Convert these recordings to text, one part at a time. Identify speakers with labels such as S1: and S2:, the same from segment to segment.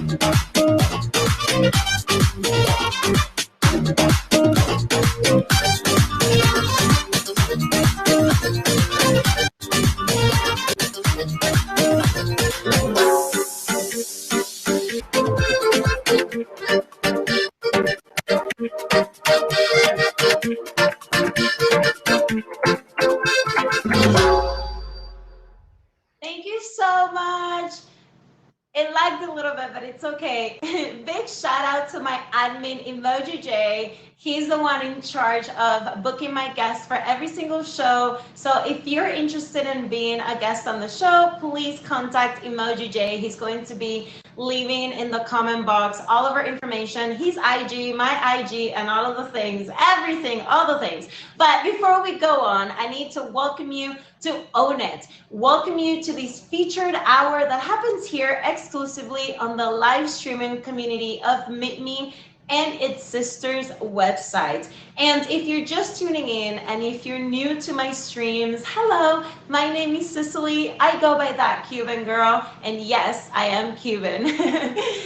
S1: Thank you so much. It lagged a little bit, but it's okay. Big shout out to my admin, Emoji J. He's the one in charge of booking my guests for every single show. So if you're interested in being a guest on the show, please contact Emoji J. He's going to be leaving in the comment box all of our information. He's IG, my IG, and all of the things, everything, all the things. But before we go on, I need to welcome you to Own It. Welcome you to this featured hour that happens here exclusively on the live streaming community of Meet Me and its sisters website. And if you're just tuning in and if you're new to my streams, hello, my name is Cicely. I go by that Cuban girl, and yes, I am Cuban.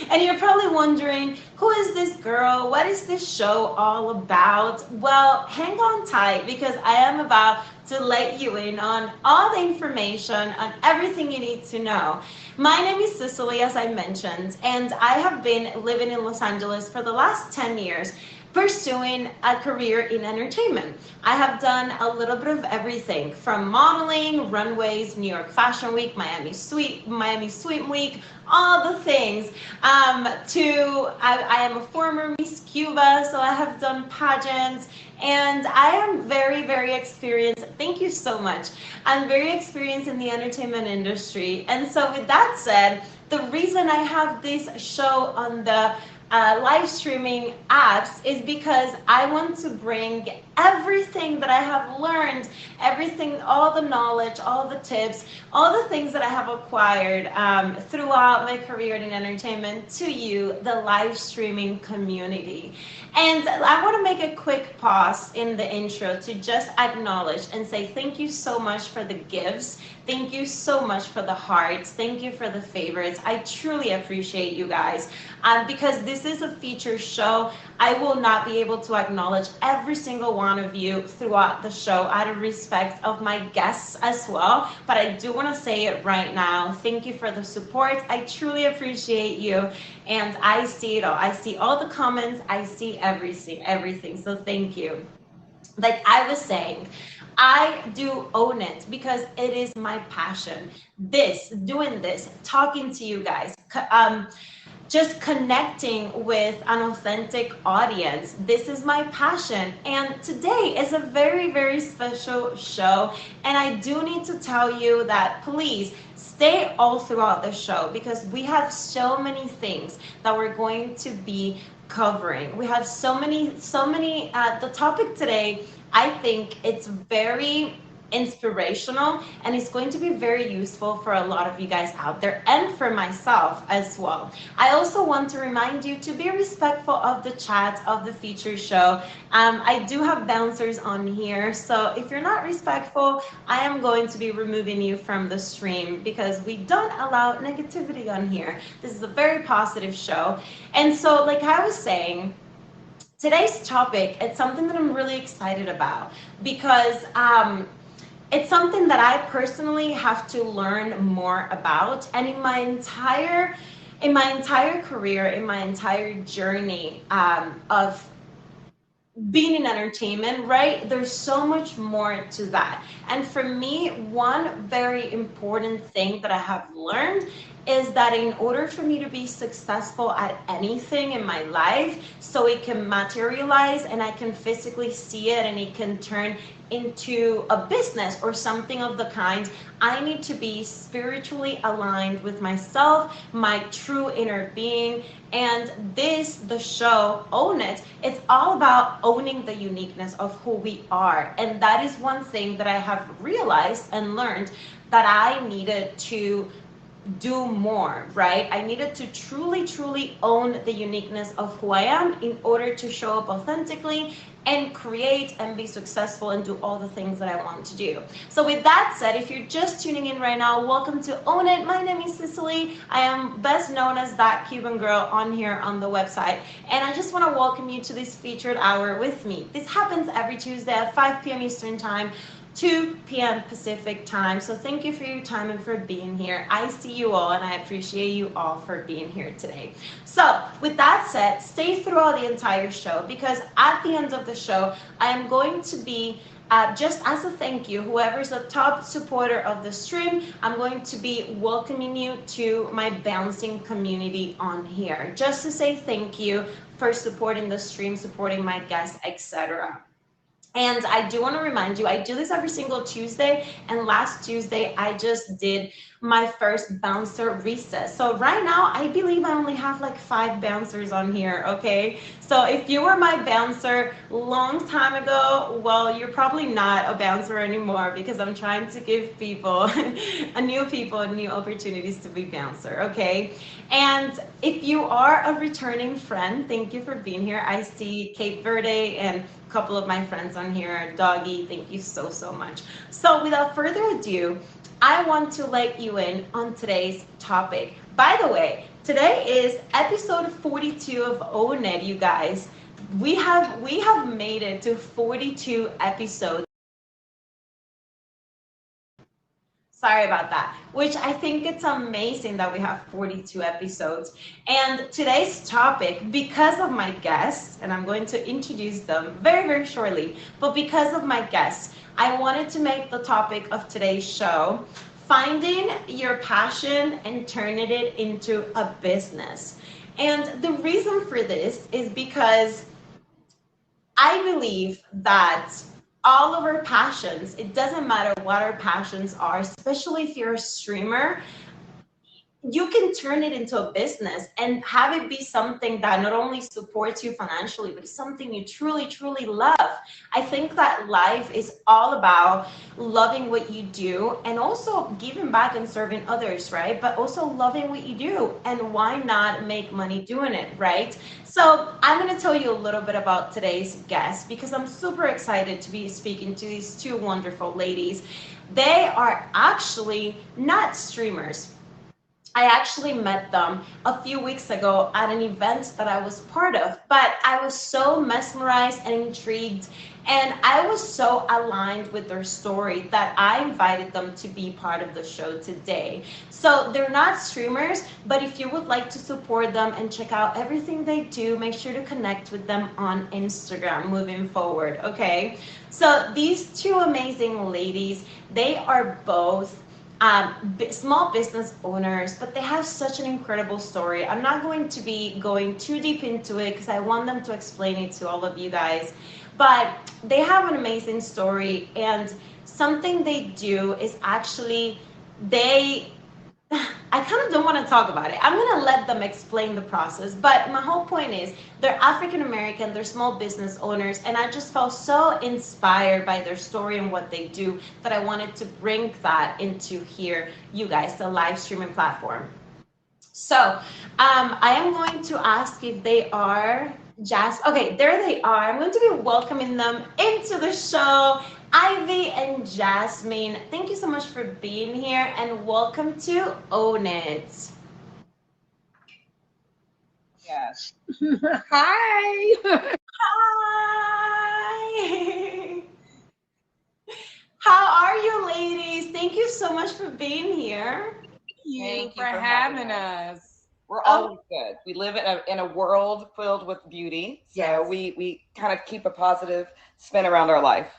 S1: And you're probably wondering, who is this girl? What is this show all about? Well, hang on tight, because I am about to let you in on all the information, on everything you need to know. My name is Cicely, as I mentioned, and I have been living in Los Angeles for the last 10 years, pursuing a career in entertainment. I have done a little bit of everything, from modeling, runways, New York Fashion Week, Miami Swim Week, all the things. I am a former Miss Cuba, so I have done pageants, and I am very, very experienced. Thank you so much. I'm very experienced in the entertainment industry. And so with that said, the reason I have this show on the live streaming apps is because I want to bring everything that I have learned, everything, all the knowledge, all the tips, all the things that I have acquired throughout my career in entertainment to you, the live streaming community. And I want to make a quick pause in the intro to just acknowledge and say thank you so much for the gifts. Thank you so much for the hearts. Thank you for the favorites. I truly appreciate you guys. Because this is a feature show, I will not be able to acknowledge every single one of you throughout the show out of respect of my guests as well. But I do want to say it right now. Thank you for the support. I truly appreciate you. And I see it all. I see all the comments. I see everything. So thank you. Like I was saying, I do own it because it is my passion. Doing this, talking to you guys, just connecting with an authentic audience. This is my passion. And today is a very, very special show. And I do need to tell you that please stay all throughout the show, because we have so many things that we're going to be covering. We have so many, the topic today, I think it's very inspirational, and it's going to be very useful for a lot of you guys out there, and for myself as well. I also want to remind you to be respectful of the chat of the feature show. I do have bouncers on here, so if you're not respectful, I am going to be removing you from the stream, because we don't allow negativity on here. This is a very positive show. And so, like I was saying, today's topic, it's something that I'm really excited about, because it's something that I personally have to learn more about. And in my entire career, in my entire journey of being in entertainment, right, there's so much more to that. And for me, one very important thing that I have learned is that in order for me to be successful at anything in my life, so it can materialize and I can physically see it and it can turn into a business or something of the kind, I need to be spiritually aligned with myself, my true inner being. And the show, Own It, it's all about owning the uniqueness of who we are. And that is one thing that I have realized and learned that I needed to do more, right? I needed to truly, truly own the uniqueness of who I am in order to show up authentically and create and be successful and do all the things that I want to do. So with that said, if you're just tuning in right now, welcome to Own It. My name is Cicely. I am best known as that Cuban girl on here on the website. And I just want to welcome you to this featured hour with me. This happens every Tuesday at 5 p.m. Eastern Time, 2 p.m. Pacific time. So thank you for your time and for being here. I see you all and I appreciate you all for being here today. So with that said, stay throughout the entire show because at the end of the show, I am going to be just as a thank you, whoever's a top supporter of the stream, I'm going to be welcoming you to my bouncing community on here, just to say thank you for supporting the stream, supporting my guests, etc. And I do want to remind you, I do this every single Tuesday. And last Tuesday, I just did my first bouncer recess. So right now, I believe I only have like 5 bouncers on here, okay? So if you were my bouncer long time ago, well, you're probably not a bouncer anymore because I'm trying to give people, new opportunities to be bouncer, okay? And if you are a returning friend, thank you for being here. I see Cape Verde and couple of my friends on here. Doggy, thank you so, so much. So without further ado, I want to let you in on today's topic. By the way, today is episode 42 of Own It, you guys. We have made it to 42 episodes. Sorry about that, which I think it's amazing that we have 42 episodes. And today's topic, because of my guests, and I'm going to introduce them very, very shortly, but because of my guests, I wanted to make the topic of today's show, finding your passion and turning it into a business. And the reason for this is because I believe that all of our passions, it doesn't matter what our passions are, especially if you're a streamer, you can turn it into a business and have it be something that not only supports you financially, but it's something you truly, truly love. I think that life is all about loving what you do and also giving back and serving others, right? But also loving what you do, and why not make money doing it, right? So I'm going to tell you a little bit about today's guest because I'm super excited to be speaking to these 2 wonderful ladies. They are actually not streamers. I actually met them a few weeks ago at an event that I was part of, but I was so mesmerized and intrigued, and I was so aligned with their story that I invited them to be part of the show today. So they're not streamers, but if you would like to support them and check out everything they do, make sure to connect with them on Instagram moving forward, okay? So these 2 amazing ladies, they are both small business owners, but they have such an incredible story. I'm not going to be going too deep into it because I want them to explain it to all of you guys, but they have an amazing story, and something they do is actually I kind of don't want to talk about it. I'm going to let them explain the process. But my whole point is they're African American, they're small business owners, and I just felt so inspired by their story and what they do that I wanted to bring that into here, you guys, the live streaming platform. So I am going to ask if they are okay, there they are. I'm going to be welcoming them into the show. Ivy and Jasmine, thank you so much for being here and welcome to Own It.
S2: Yes. Hi.
S1: Hi. How are you, ladies? Thank you so much for being here.
S2: Thank you for having us. We're always good. We live in a world filled with beauty, so
S1: yes,
S2: we kind of keep a positive spin around our life.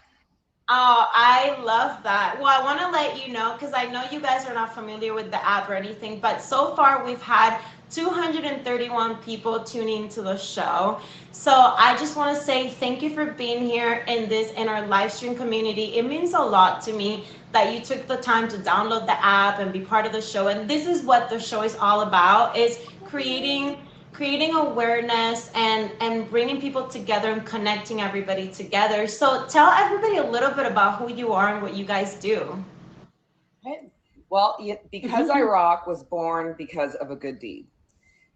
S1: Oh, I love that. Well, I want to let you know, because I know you guys are not familiar with the app or anything, but so far we've had 231 people tuning into the show. So I just want to say thank you for being here in our live stream community. It means a lot to me that you took the time to download the app and be part of the show. And this is what the show is all about, is creating awareness and bringing people together and connecting everybody together. So tell everybody a little bit about who you are and what you guys do.
S2: Well, because I Rock was born because of a good deed.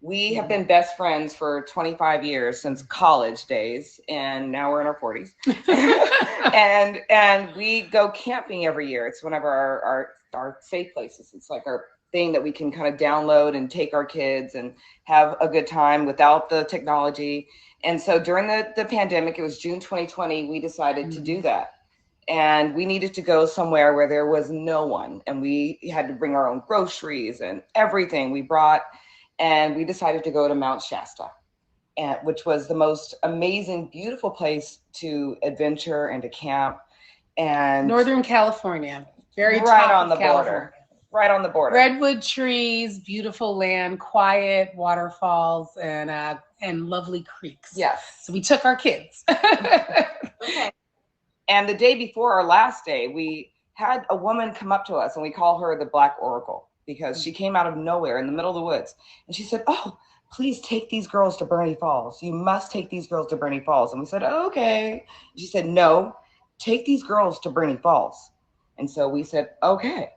S2: We have been best friends for 25 years since college days, and now we're in our 40s. and we go camping every year. It's one of our safe places. It's like our thing that we can kind of download and take our kids and have a good time without the technology. And so during the pandemic, it was June 2020, we decided to do that. And we needed to go somewhere where there was no one. And we had to bring our own groceries and everything we brought. And we decided to go to Mount Shasta, which was the most amazing, beautiful place to adventure and to camp. And
S3: Northern California, very
S2: right on the
S3: California.
S2: border. Right on the border.
S3: Redwood trees, beautiful land, quiet waterfalls, and lovely creeks.
S2: Yes.
S3: So we took our kids.
S2: Okay. And the day before our last day, we had a woman come up to us, and we call her the Black Oracle because she came out of nowhere in the middle of the woods. And she said, "Oh, please take these girls to Bernie Falls. You must take these girls to Bernie Falls." And we said, "Okay." She said, "No, take these girls to Bernie Falls." And so we said, "Okay."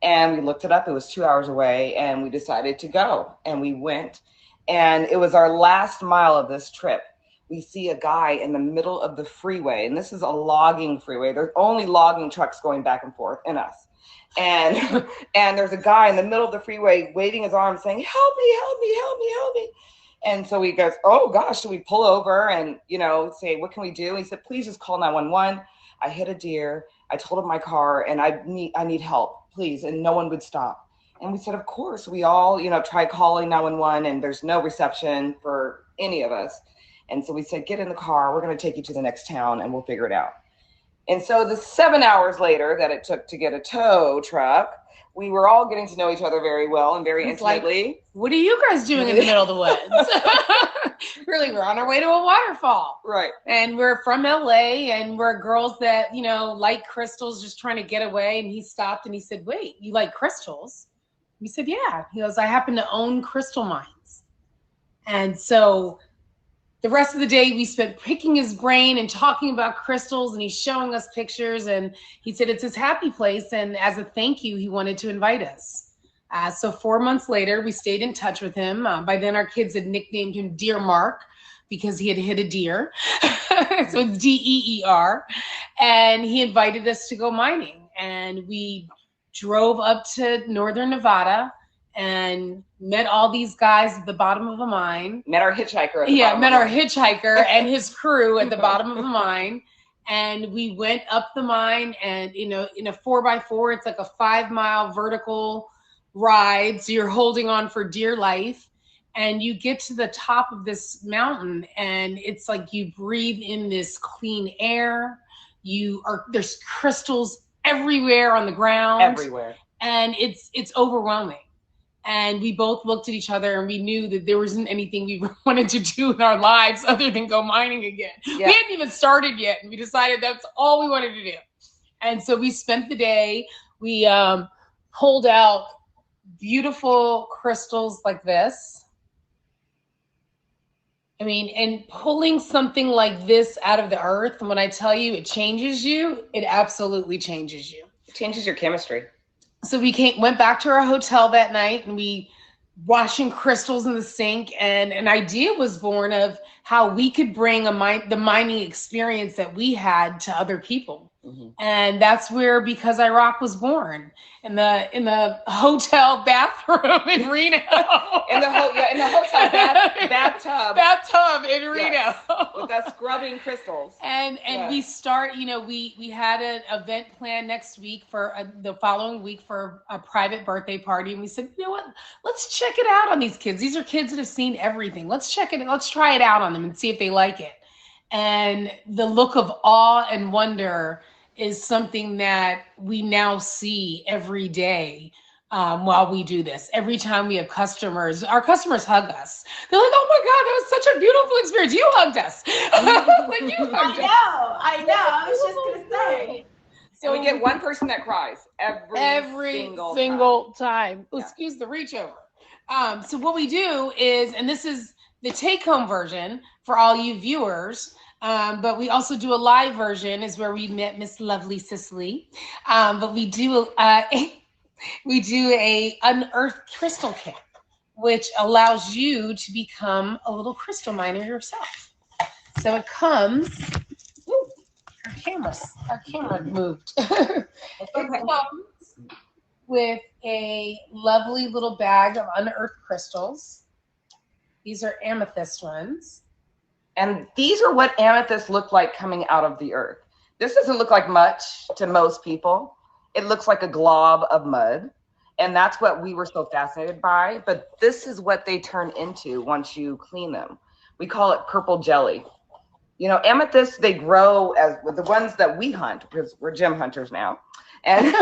S2: And we looked it up. It was 2 hours away, and we decided to go. And we went, and it was our last mile of this trip. We see a guy in the middle of the freeway, and this is a logging freeway. There's only logging trucks going back and forth and us. And there's a guy in the middle of the freeway waving his arms saying, "Help me, help me, help me, help me." And so we goes, "Oh gosh," so we pull over and, say, "What can we do?" He said, "Please just call 911. I hit a deer. I told him my car and I need help, please." And no one would stop. And we said, of course. We all, tried calling 911 and there's no reception for any of us. And so we said, "Get in the car. We're going to take you to the next town and we'll figure it out." And so the 7 hours later that it took to get a tow truck, we were all getting to know each other very well and very intimately.
S3: Like, what are you guys doing in the middle of the woods? Really, we're on our way to a waterfall.
S2: Right.
S3: And we're from LA and we're girls that, like crystals, just trying to get away. And he stopped and he said, "Wait, you like crystals?" We said, "Yeah." He goes, "I happen to own crystal mines." And so the rest of the day we spent picking his brain and talking about crystals, and he's showing us pictures, and he said it's his happy place, and as a thank you he wanted to invite us. So 4 months later we stayed in touch with him. By then our kids had nicknamed him Deer Mark because he had hit a deer. So it's DEER. And he invited us to go mining, and we drove up to northern Nevada and met all these guys at the bottom of a mine.
S2: Met our hitchhiker.
S3: Hitchhiker and his crew at the bottom of the mine. And we went up the mine, and in a 4x4, it's like a 5-mile vertical ride. So you're holding on for dear life. And you get to the top of this mountain, and it's like you breathe in this clean air. There's crystals everywhere on the ground.
S2: Everywhere.
S3: And it's overwhelming. And we both looked at each other and we knew that there wasn't anything we wanted to do in our lives other than go mining again. Yeah. We hadn't even started yet, and we decided that's all we wanted to do. And so we spent the day. We pulled out beautiful crystals like this. I mean, and pulling something like this out of the earth, and when I tell you it changes you, it absolutely changes you.
S2: It changes your chemistry.
S3: So we went back to our hotel that night, and we washing crystals in the sink, and an idea was born of how we could bring the mining experience that we had to other people. Mm-hmm. And that's where Because I Rock was born, in the hotel bathroom in Reno.
S2: in the hotel bathtub
S3: in Reno.
S2: Yes. With us scrubbing crystals.
S3: And yes. We start, we had an event planned next week for the following week for a private birthday party. And we said, you know what, let's check it out on these kids. These are kids that have seen everything. Let's try it out on them and see if they like it. And the look of awe and wonder is something that we now see every day while we do this. Every time we have customers, our customers hug us. They're like, "Oh my God, that was such a beautiful experience. You hugged us."
S1: I know. I was just going to say.
S2: So we get one person that cries every single time.
S3: Yeah. Excuse the reach over. So what we do is, and this is the take-home version for all you viewers, but we also do a live version, is where we met Miss Lovely Cicely. But we do we do a unearthed crystal kit, which allows you to become a little crystal miner yourself. So it comes. Ooh, our camera moved. It comes with a lovely little bag of unearthed crystals. These are amethyst ones.
S2: And these are what amethysts look like coming out of the earth. This doesn't look like much to most people. It looks like a glob of mud. And that's what we were so fascinated by. But this is what they turn into once you clean them. We call it purple jelly. You know, amethysts, they grow as with the ones that we hunt, because we're gem hunters now. And,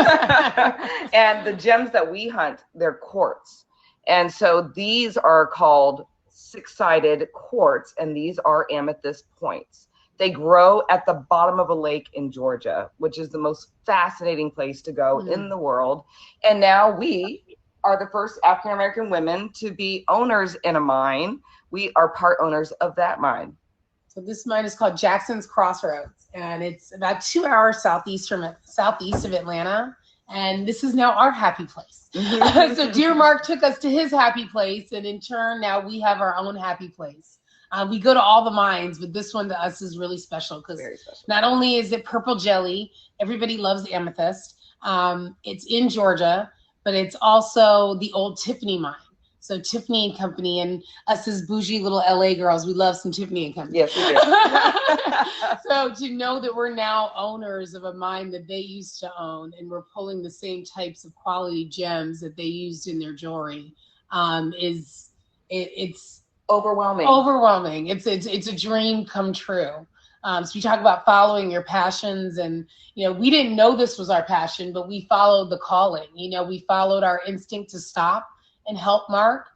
S2: and the gems that we hunt, they're quartz. And so these are called six-sided quartz, and these are amethyst points. They grow at the bottom of a lake in Georgia, which is the most fascinating place to go in the world. And now we are the first African-American women to be owners in a mine. We are part owners of that mine.
S3: So this mine is called Jackson's Crossroads, and it's about 2 hours southeast of Atlanta. And this is now our happy place. So Dear Mark took us to his happy place, and in turn, now we have our own happy place. We go to all the mines, but this one to us is really special because not only is it purple jelly, everybody loves amethyst. It's in Georgia, but it's also the old Tiffany mine. So Tiffany and Company, and us as bougie little LA girls, we love some Tiffany and Company.
S2: Yes, we do.
S3: So to know that we're now owners of a mine that they used to own, and we're pulling the same types of quality gems that they used in their jewelry, it's
S2: overwhelming.
S3: Overwhelming. It's a dream come true. So you talk about following your passions, and we didn't know this was our passion, but we followed the calling. We followed our instinct to stop and help Mark.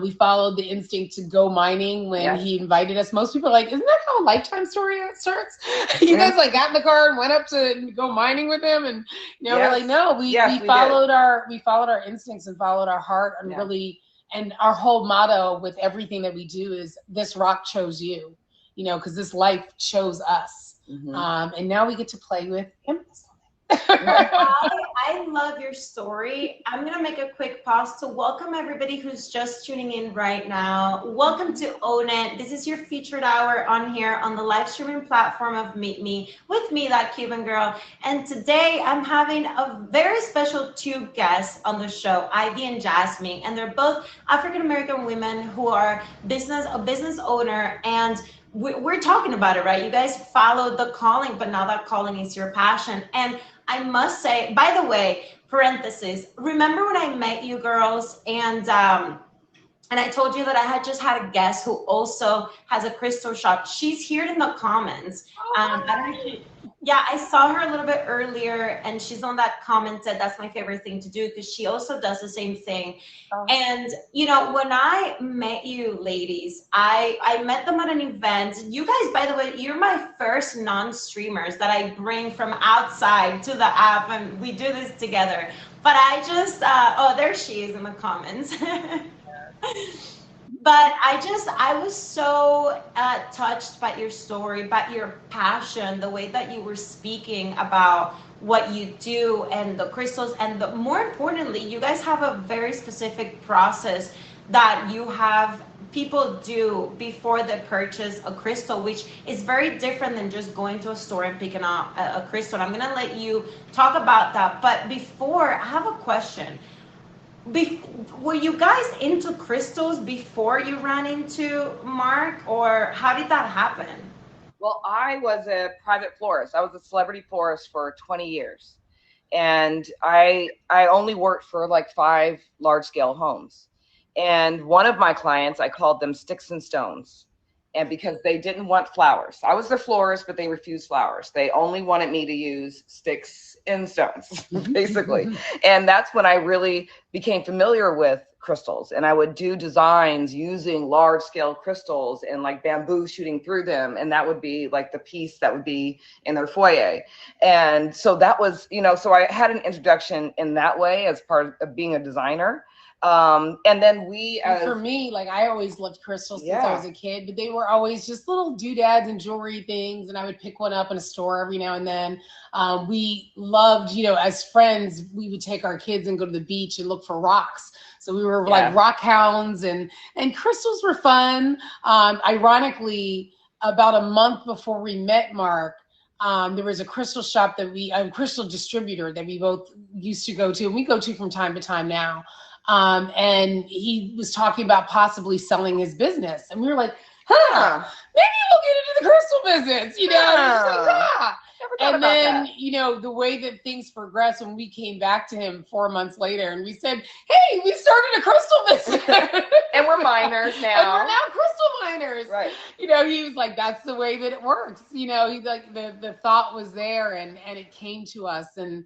S3: We followed the instinct to go mining when he invited us. Most people are like, isn't that how a Lifetime story starts? You guys got in the car and went up to go mining with him, and we're like, no, we followed our instincts and followed our heart, and really, and our whole motto with everything that we do is this rock chose you, because this life chose us. And now we get to play with him.
S1: I love your story. I'm going to make a quick pause to welcome everybody who's just tuning in right now. Welcome to Own It. This is your featured hour on here on the live streaming platform of Meet Me, with me, that Cuban girl. And today I'm having a very special two guests on the show, Ivy and Jasmine. And they're both African-American women who are a business owner, and we're talking about it, right? You guys followed the calling, but now that calling is your passion. And I must say, by the way, parenthesis, remember when I met you girls and I told you that I had just had a guest who also has a crystal shop? She's here in the comments. I don't know if she, I saw her a little bit earlier, and she's on that comment said that's my favorite thing to do, because she also does the same thing. And when I met you ladies, I met them at an event. You guys, by the way, you're my first non-streamers that I bring from outside to the app, and we do this together. But I just there she is in the comments. But I was so touched by your story, by your passion, the way that you were speaking about what you do and the crystals, and more importantly, you guys have a very specific process that you have people do before they purchase a crystal, which is very different than just going to a store and picking up a crystal. I'm gonna let you talk about that, but before, I have a question. Were you guys into crystals before you ran into Mark, or how did that happen?
S2: Well, I was a private florist. I was a celebrity florist for 20 years. And I only worked for like 5 large-scale homes. And one of my clients, I called them Sticks and Stones. And because they didn't want flowers. I was their florist, but they refused flowers. They only wanted me to use sticks and stones, basically. And that's when I really became familiar with crystals, and I would do designs using large scale crystals and like bamboo shooting through them. And that would be like the piece that would be in their foyer. And so that was, so I had an introduction in that way as part of being a designer. And then
S3: for me, like I always loved crystals since I was a kid, but they were always just little doodads and jewelry things. And I would pick one up in a store every now and then. We loved, as friends, we would take our kids and go to the beach and look for rocks. So we were like rock hounds, and crystals were fun. Ironically, about a month before we met Mark, there was a crystal shop a crystal distributor that we both used to go to, and we go to from time to time now. And he was talking about possibly selling his business. And we were like, maybe we'll get into the crystal business, And then, the way that things progressed when we came back to him 4 months later and we said, hey, we started a crystal business.
S2: And we're miners now.
S3: And we're now crystal miners.
S2: Right.
S3: He was like, that's the way that it works. He's like, the thought was there and it came to us. And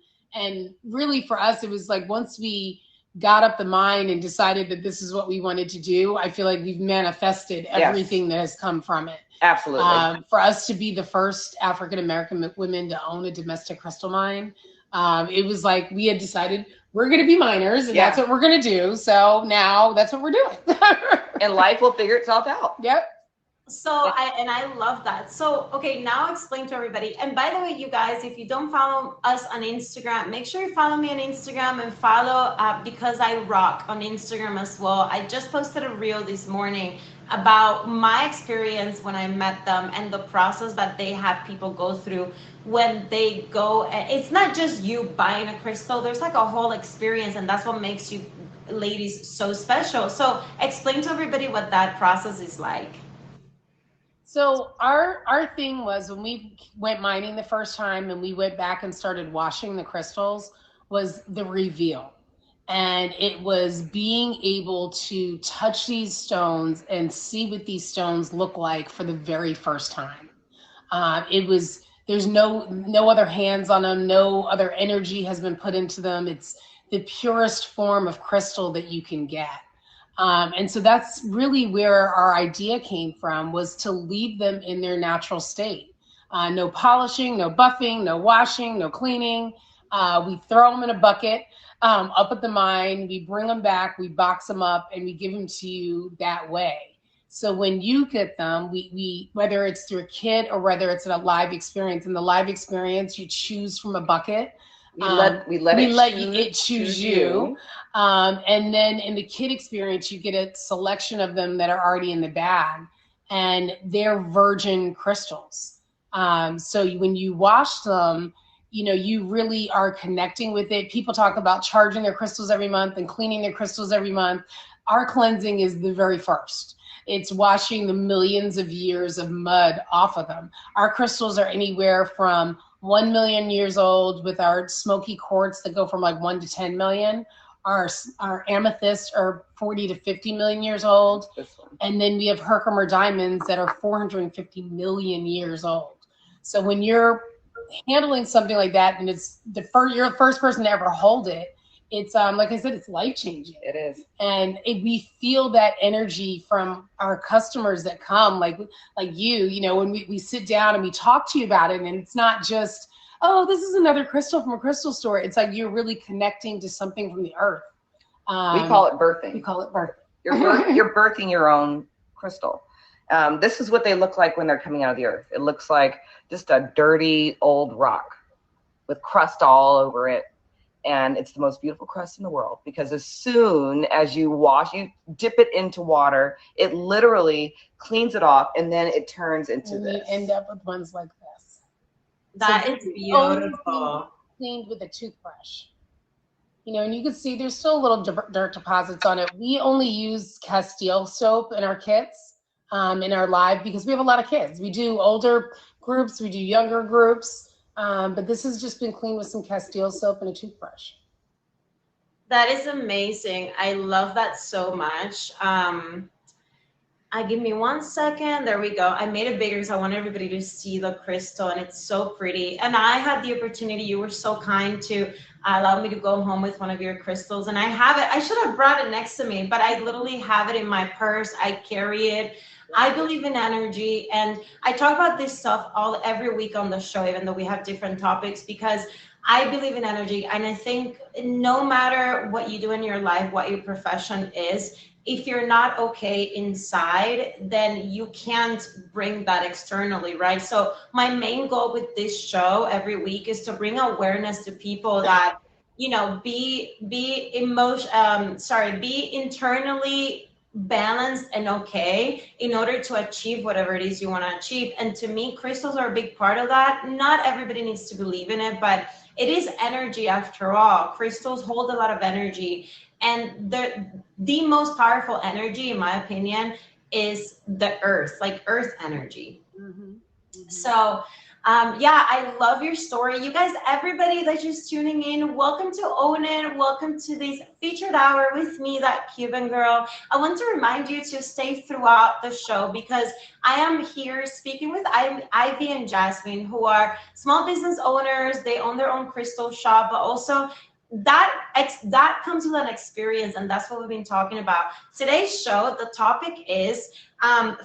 S3: really for us, it was like, once we got up the mind and decided that this is what we wanted to do, I feel like we've manifested everything that has come from it.
S2: Absolutely.
S3: For us to be the first African-American women to own a domestic crystal mine, it was like we had decided we're going to be miners and that's what we're going to do. So now that's what we're doing.
S2: And life will figure itself out.
S3: Yep.
S1: So I love that. So, okay, now explain to everybody. And by the way, you guys, if you don't follow us on Instagram, make sure you follow me on Instagram and follow Because I Rock on Instagram as well. I just posted a reel this morning about my experience when I met them and the process that they have people go through when they go. It's not just you buying a crystal. There's like a whole experience, and that's what makes you ladies so special. So explain to everybody what that process is like.
S3: So our thing was when we went mining the first time and we went back and started washing the crystals was the reveal. And it was being able to touch these stones and see what these stones look like for the very first time. There's no other hands on them. No other energy has been put into them. It's the purest form of crystal that you can get. And so that's really where our idea came from, was to leave them in their natural state. No polishing, no buffing, no washing, no cleaning. We throw them in a bucket up at the mine. We bring them back, we box them up, and we give them to you that way. So when you get them, we whether it's through a kit or whether it's a live experience, in the live experience, you choose from a bucket.
S2: We let
S3: it choose you. And then in the kit experience, you get a selection of them that are already in the bag, and they're virgin crystals. So when you wash them, you really are connecting with it. People talk about charging their crystals every month and cleaning their crystals every month. Our cleansing is the very first. It's washing the millions of years of mud off of them. Our crystals are anywhere from 1 million years old, with our smoky quartz that go from like 1 to 10 million. Our amethysts are 40 to 50 million years old. And then we have Herkimer diamonds that are 450 million years old. So when you're handling something like that, and you're the first person to ever hold it, it's like I said, it's life-changing.
S2: It is.
S3: And we feel that energy from our customers that come, like you, when we sit down and we talk to you about it, and it's not just, oh, this is another crystal from a crystal store. It's like you're really connecting to something from the earth.
S2: We call it birthing.
S3: We call it birthing.
S2: You're birthing your own crystal. This is what they look like when they're coming out of the earth. It looks like just a dirty old rock with crust all over it. And it's the most beautiful crust in the world, because as soon as you dip it into water, it literally cleans it off, and then it turns into this.
S3: You end up with ones like this.
S1: That is beautiful.
S3: Cleaned with a toothbrush. And you can see there's still little dirt deposits on it. We only use Castile soap in our kits, in our live, because we have a lot of kids. We do older groups, we do younger groups. But this has just been cleaned with some Castile soap and a toothbrush.
S1: That is amazing. I love that so much. Give me 1 second. There we go. I made it bigger because I want everybody to see the crystal, and it's so pretty. And I had the opportunity. You were so kind to allow me to go home with one of your crystals, and I have it. I should have brought it next to me, but I literally have it in my purse. I carry it. I believe in energy, and I talk about this stuff every week on the show, even though we have different topics, because I believe in energy. And I think no matter what you do in your life, what your profession is, if you're not okay inside, then you can't bring that externally, right? So my main goal with this show every week is to bring awareness to people that, be internally balanced and okay in order to achieve whatever it is you want to achieve. And to me, crystals are a big part of that. Not everybody needs to believe in it, but it is energy after all. Crystals hold a lot of energy, and the most powerful energy, in my opinion, is the earth, like earth energy. So I love your story. You guys, everybody that's just tuning in, welcome to Own It. Welcome to this featured hour with me, that Cuban girl. I want to remind you to stay throughout the show, because I am here speaking with Ivy and Jasmine, who are small business owners. They own their own crystal shop, but also that comes with an experience, and that's what we've been talking about. Today's show, the topic is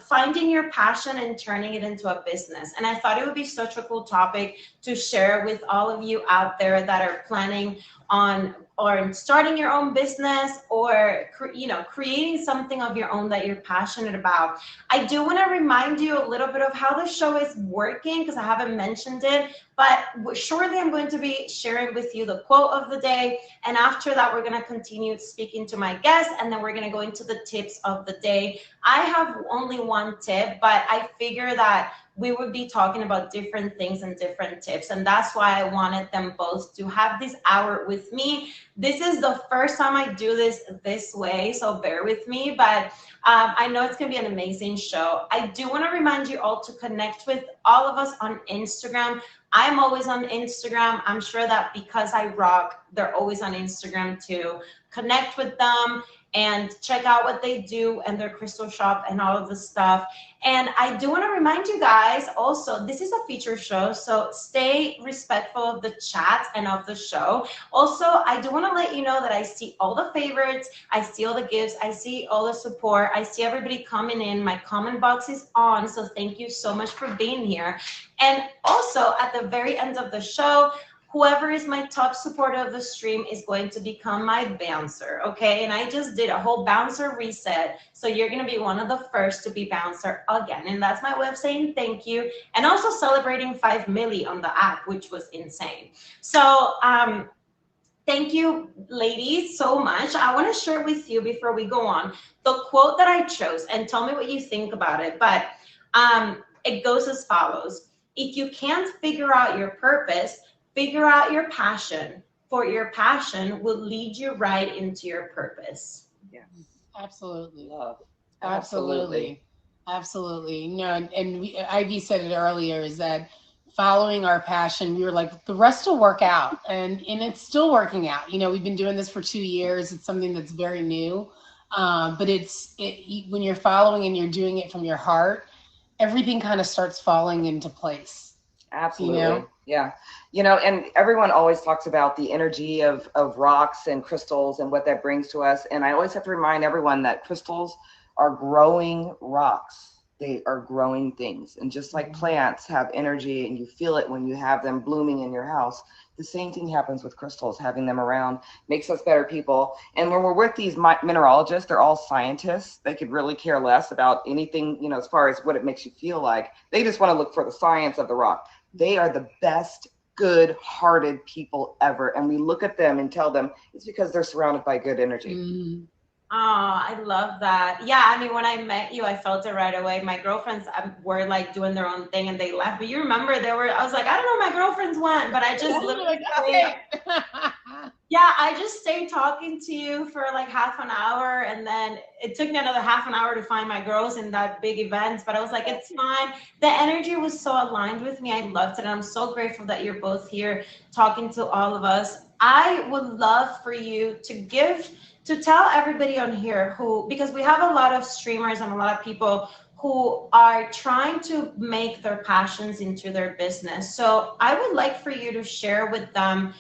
S1: finding your passion and turning it into a business. And I thought it would be such a cool topic to share with all of you out there that are planning on or starting your own business, or creating something of your own that you're passionate about. I do want to remind you a little bit of how the show is working, because I haven't mentioned it, but shortly I'm going to be sharing with you the quote of the day, and after that we're going to continue speaking to my guests, and then we're going to go into the tips of the day. I have only one tip, but I figure that we would be talking about different things and different tips. And that's why I wanted them both to have this hour with me. This is the first time I do this way, so bear with me. But I know it's going to be an amazing show. I do want to remind you all to connect with all of us on Instagram. I'm always on Instagram. I'm sure that because I rock, they're always on Instagram too. Connect with them and check out what they do and their crystal shop and all of the stuff. And I do want to remind you guys also, this is a feature show, so stay respectful of the chat and of the show. Also, I do want to let you know that I see all the favorites, I see all the gifts, I see all the support, I see everybody coming in. My comment box is on, so thank you so much for being here. And also, at the very end of the show, whoever is my top supporter of the stream is going to become my bouncer, okay? And I just did a whole bouncer reset, so you're gonna be one of the first to be bouncer again. And that's my way of saying thank you, and also celebrating 5 milli on the app, which was insane. So thank you, ladies, so much. I wanna share with you before we go on, the quote that I chose, and tell me what you think about it. But it goes as follows: if you can't figure out your purpose, figure out your passion, for your passion will lead you right into your purpose.
S2: Yeah,
S3: Absolutely.
S2: love.
S3: Absolutely. No, and Ivy said it earlier, is that following our passion, we were like, the rest will work out. And it's still working out. We've been doing this for 2 years. It's something that's very new. But when you're following and you're doing it from your heart, everything kind of starts falling into place.
S2: Absolutely. Yeah. And everyone always talks about the energy of rocks and crystals and what that brings to us. And I always have to remind everyone that crystals are growing rocks. They are growing things. And just like plants have energy and you feel it when you have them blooming in your house, the same thing happens with crystals. Having them around makes us better people. And when we're with these mineralogists, they're all scientists. They could really care less about anything, as far as what it makes you feel like. They just want to look for the science of the rock. They are the best, good-hearted people ever. And we look at them and tell them it's because they're surrounded by good energy.
S3: Mm-hmm.
S1: Oh, I love that. Yeah, I mean, when I met you, I felt it right away. My girlfriends were like doing their own thing and they left. But you remember I was like, I don't know where my girlfriends went, but I just literally yeah, I just stayed talking to you for like half an hour, and then it took me another half an hour to find my girls in that big event, but I was like, it's fine. The energy was so aligned with me. I loved it. And I'm so grateful that you're both here talking to all of us. I would love for you to to tell everybody on here who, because we have a lot of streamers and a lot of people who are trying to make their passions into their business. So I would like for you to share with them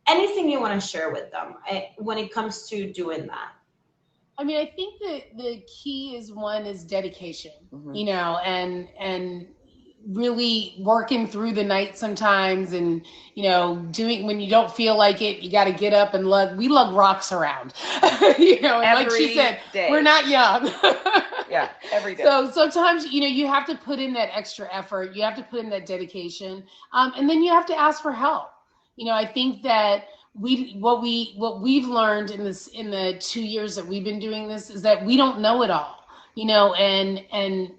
S1: anything you want to share with them when it comes to doing that.
S3: I mean, I think that the key is dedication, you know, and really working through the night sometimes, and, you know, doing, when you don't feel like it, you got to get up and we lug rocks around, you know, and
S2: every
S3: like she said,
S2: day.
S3: We're not young.
S2: Yeah, every day.
S3: So sometimes, you know, you have to put in that extra effort, you have to put in that dedication, and then you have to ask for help. You know, I think that what we've learned in the 2 years that we've been doing this is that we don't know it all, you know, and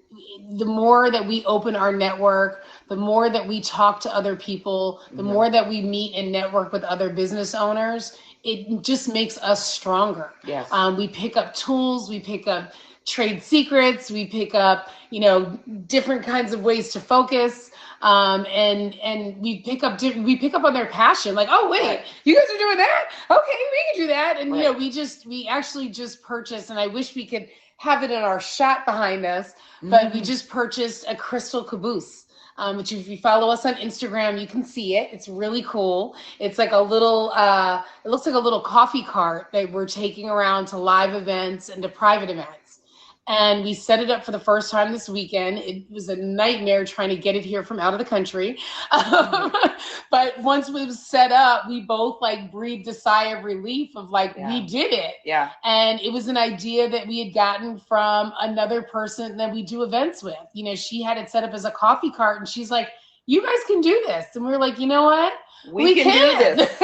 S3: the more that we open our network, the more that we talk to other people, the more that we meet and network with other business owners, it just makes us stronger.
S2: Yes.
S3: We pick up tools, we pick up trade secrets, we pick up, you know, different kinds of ways to focus. And we pick up on their passion, like, oh wait, you guys are doing that? Okay, we can do that. And you know, we actually just purchased, and I wish we could have it in our shot behind us, but we just purchased a crystal caboose. Which if you follow us on Instagram, you can see it. It's really cool. It's like a little, it looks like a little coffee cart that we're taking around to live events and to private events. And we set it up for the first time this weekend. It was a nightmare trying to get it here from out of the country. But once it was set up, we both like breathed a sigh of relief of like, we did it.
S2: Yeah.
S3: And it was an idea that we had gotten from another person that we do events with. You know, she had it set up as a coffee cart, and she's like, you guys can do this. And we were like, you know what?
S2: We can do this.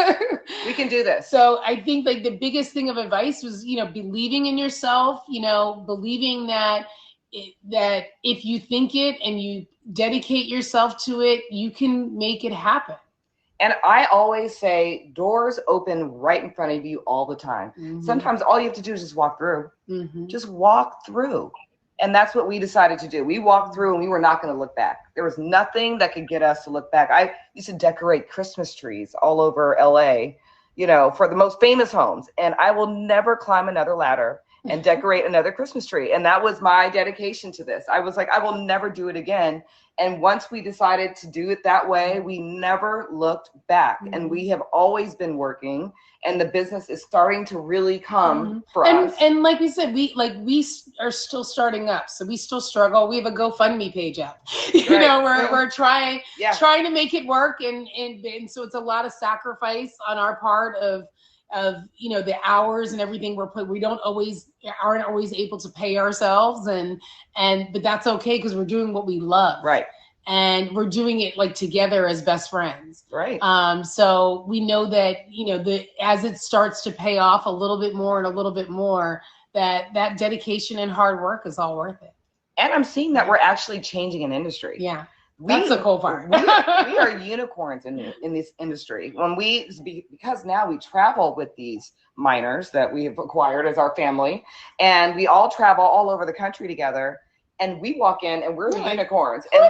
S2: We can do this.
S3: So I think like the biggest thing of advice was, you know, believing in yourself, you know, believing that if you think it and you dedicate yourself to it, you can make it happen.
S2: And I always say doors open right in front of you all the time. Sometimes all you have to do is just walk through. Just walk through. And that's what we decided to do. We walked through and we were not going to look back. There was nothing that could get us to look back. I used to decorate Christmas trees all over LA, you know, for the most famous homes. And I will never climb another ladder and decorate another Christmas tree. And that was my dedication to this. I was like, I will never do it again. And once we decided to do it that way, we never looked back. And we have always been working, and the business is starting to really come for us.
S3: And like we said, we are still starting up, so we still struggle. We have a GoFundMe page up. You know, we're trying to make it work, and so it's a lot of sacrifice on our part of you know, the hours and everything we aren't always able to pay ourselves, but that's okay because we're doing what we love.
S2: Right.
S3: And we're doing it like together as best friends.
S2: Right.
S3: So we know that, you know, as it starts to pay off a little bit more and a little bit more, that dedication and hard work is all worth it.
S2: And I'm seeing that we're actually changing an industry.
S3: Yeah. That's the cool part.
S2: we are unicorns in this industry. Because now we travel with these miners that we have acquired as our family, and we all travel all over the country together. And we walk in and we're the unicorns, and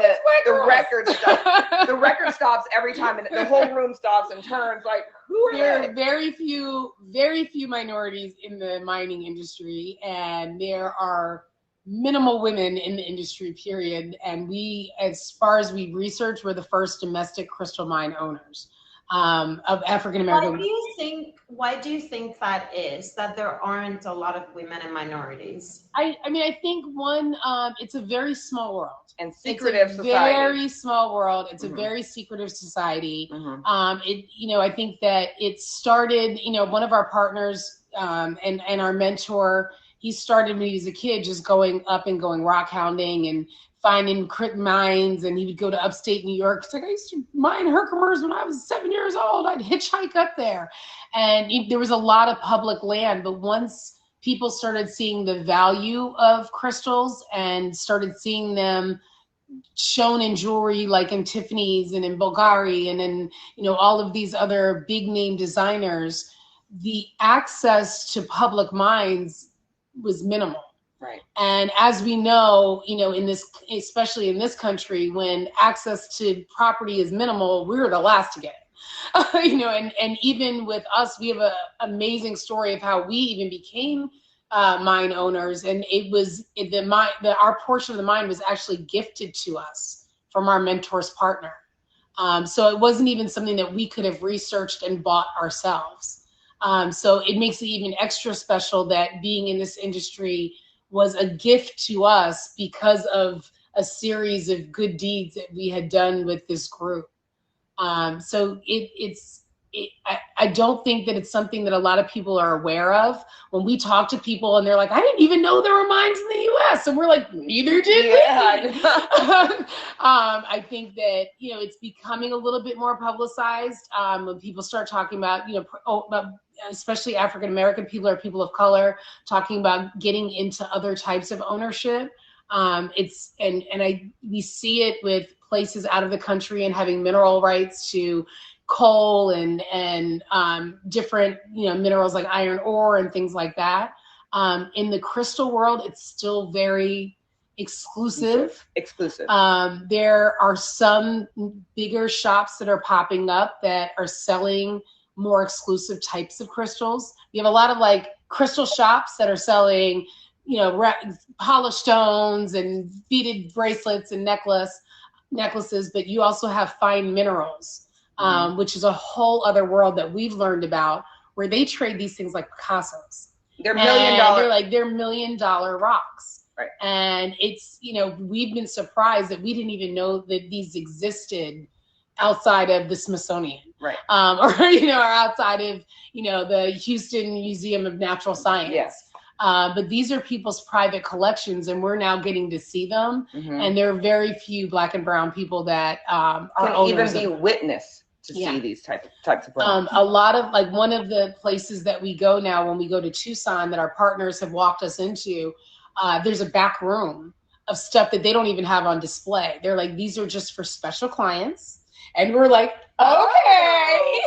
S2: the record stops every time, and the whole room stops and turns like, who are
S3: there
S2: they?
S3: are very few minorities in the mining industry, and there are minimal women in the industry, period. And we, as far as we've researched, we're the first domestic crystal mine owners of African American.
S1: Why do you think that is, that there aren't a lot of women and minorities?
S3: I mean, I think one, it's a very small world.
S2: And secretive society.
S3: Very small world. It's a very secretive society. You know, I think that it started, you know, one of our partners and our mentor, he started when he was a kid just going up and going rock hounding and finding mines, and he would go to upstate New York. It's like, I used to mine Herkimers when I was 7 years old. I'd hitchhike up there. And there was a lot of public land, but once people started seeing the value of crystals and started seeing them shown in jewelry like in Tiffany's and in Bulgari and in, you know, all of these other big name designers, the access to public mines was minimal.
S2: Right.
S3: And as we know, you know, especially in this country, when access to property is minimal, we're the last to get it. You know, and even with us, we have an amazing story of how we even became mine owners, and our portion of the mine was actually gifted to us from our mentor's partner. So it wasn't even something that we could have researched and bought ourselves. So it makes it even extra special that being in this industry was a gift to us because of a series of good deeds that we had done with this group. So I don't think that it's something that a lot of people are aware of. When we talk to people and they're like, I didn't even know there were mines in the U.S. And we're like, neither did we. I think that, you know, it's becoming a little bit more publicized when people start talking about, you know, especially African-American people or people of color talking about getting into other types of ownership. We see it with places out of the country and having mineral rights to coal and different, you know, minerals like iron ore and things like that. In the crystal world, it's still very exclusive. There are some bigger shops that are popping up that are selling more exclusive types of crystals. You have a lot of like crystal shops that are selling, you know, polished stones and beaded bracelets and necklaces, but you also have fine minerals, which is a whole other world that we've learned about, where they trade these things like Picassos. They're $1 million rocks.
S2: Right.
S3: And it's, you know, we've been surprised that we didn't even know that these existed outside of the Smithsonian.
S2: Right.
S3: Or, you know, or outside of, you know, the Houston Museum of Natural Science.
S2: Yes.
S3: But these are people's private collections, and we're now getting to see them. And there are very few Black and brown people that are
S2: even be witness to see these types of products.
S3: A lot of, like, one of the places that we go now when we go to Tucson that our partners have walked us into, there's a back room of stuff that they don't even have on display. They're like, these are just for special clients. And we're like, okay.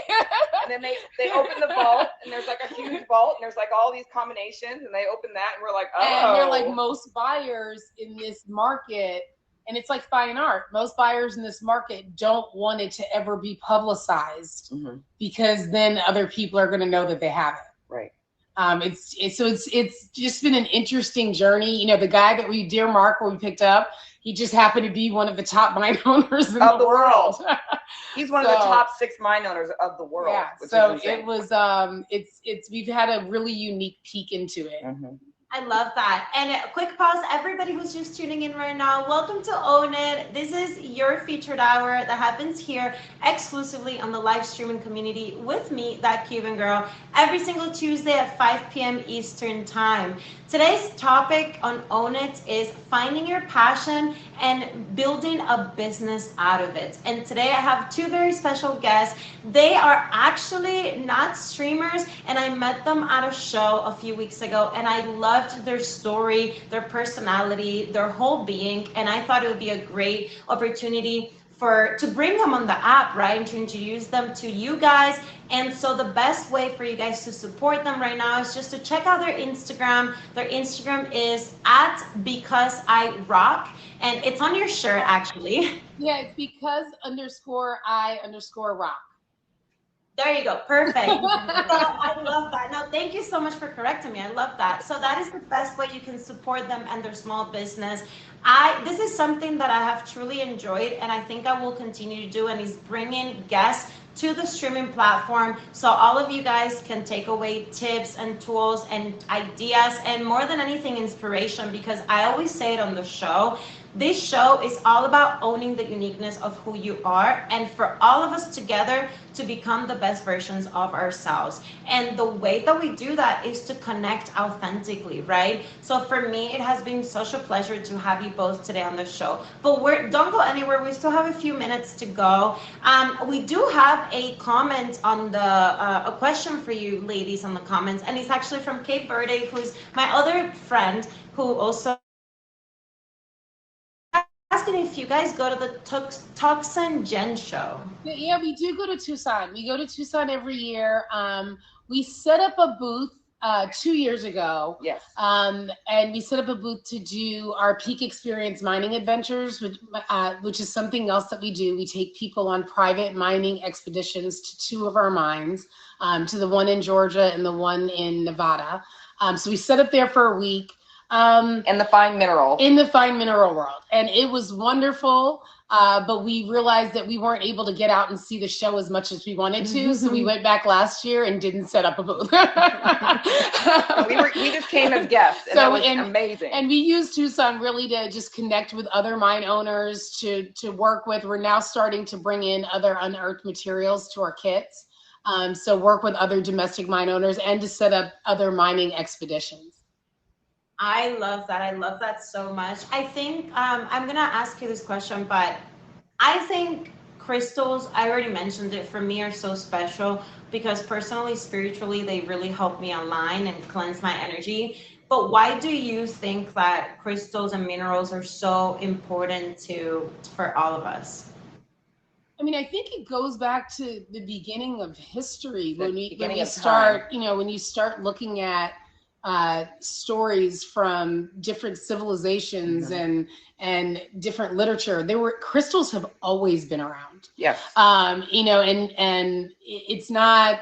S2: And then they open the vault, and there's like a huge vault, and there's like all these combinations, and they open that, and we're like, oh.
S3: And they're like, most buyers in this market, and it's like fine art, most buyers in this market don't want it to ever be publicized because then other people are going to know that they have it.
S2: Right.
S3: It's just been an interesting journey. You know, the guy that Dear Mark, where we picked up, he just happened to be one of the top mine owners in the world.
S2: He's one of the top 6 mine owners of the world.
S3: Yeah. So it was, we've had a really unique peek into it.
S1: I love that. And a quick pause, everybody who's just tuning in right now, welcome to Own It. This is your featured hour that happens here exclusively on the live streaming community with me, that Cuban girl, every single Tuesday at 5 p.m. Eastern time. Today's topic on Own It is finding your passion and building a business out of it. And today I have 2 very special guests. They are actually not streamers, and I met them at a show a few weeks ago, and I loved their story, their personality, their whole being, and I thought it would be a great opportunity to bring them on the app, right, and to introduce them to you guys. And so the best way for you guys to support them right now is just to check out their Instagram. Their Instagram is @BecauseIRock, and it's on your shirt, actually.
S3: Yeah, it's because_I_rock.
S1: There you go. Perfect. So I love that. No, thank you so much for correcting me. I love that. So that is the best way you can support them and their small business. This is something that I have truly enjoyed, and I think I will continue to do, and is bringing guests to the streaming platform so all of you guys can take away tips and tools and ideas, and more than anything, inspiration, because I always say it on the show. This show is all about owning the uniqueness of who you are, and for all of us together to become the best versions of ourselves. And the way that we do that is to connect authentically, right? So for me, it has been such a pleasure to have you both today on the show. But don't go anywhere. We still have a few minutes to go. We do have a comment on a question for you ladies on the comments, and it's actually from Cape Verde, who's my other friend who also asking if you guys go to the Tucson Gen show.
S3: Yeah, we do go to Tucson. We go to Tucson every year. We set up a booth 2 years ago.
S2: Yes.
S3: And we set up a booth to do our peak experience mining adventures, which is something else that we do. We take people on private mining expeditions to two of our mines, to the one in Georgia and the one in Nevada. So we set up there for a week.
S2: In the fine mineral.
S3: In the fine mineral world. And it was wonderful. But we realized that we weren't able to get out and see the show as much as we wanted to. So we went back last year and didn't set up a booth.
S2: we just came as guests, and that was amazing.
S3: And we used Tucson really to just connect with other mine owners to work with. We're now starting to bring in other unearthed materials to our kits. So work with other domestic mine owners and to set up other mining expeditions.
S1: I love that. I love that so much. I think I'm going to ask you this question, but I think crystals, I already mentioned it, for me are so special because personally, spiritually, they really help me align and cleanse my energy. But why do you think that crystals and minerals are so important for all of us?
S3: I mean, I think it goes back to the beginning of history when you start looking at stories from different civilizations and different literature. Crystals have always been around.
S2: Yes.
S3: And it's not,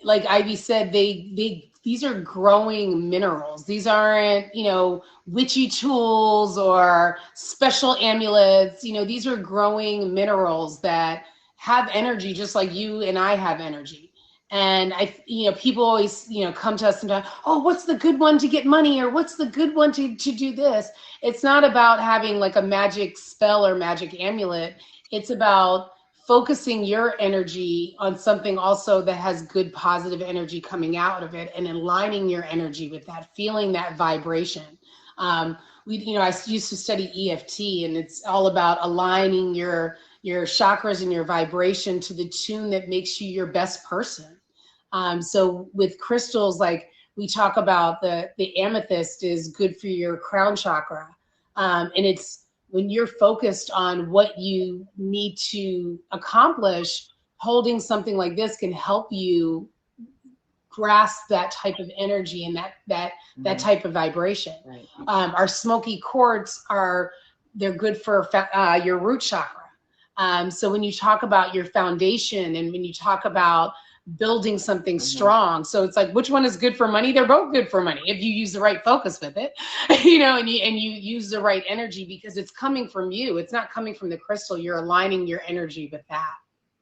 S3: like Ivy said, these are growing minerals. These aren't, witchy tools or special amulets. These are growing minerals that have energy just like you and I have energy. And people always, come to us and go, oh, what's the good one to get money? Or what's the good one to do this? It's not about having like a magic spell or magic amulet. It's about focusing your energy on something also that has good positive energy coming out of it and aligning your energy with that, feeling that vibration. I used to study EFT, and it's all about aligning your chakras and your vibration to the tune that makes you your best person. So with crystals, like we talk about, the amethyst is good for your crown chakra. And it's when you're focused on what you need to accomplish, holding something like this can help you grasp that type of energy and that type of vibration.
S2: Right.
S3: Our smoky quartz they're good for your root chakra. So when you talk about your foundation and when you talk about building something strong, so it's like, which one is good for money? They're both good for money if you use the right focus with it, and you use the right energy, because it's coming from you. It's not coming from the crystal. You're aligning your energy with that.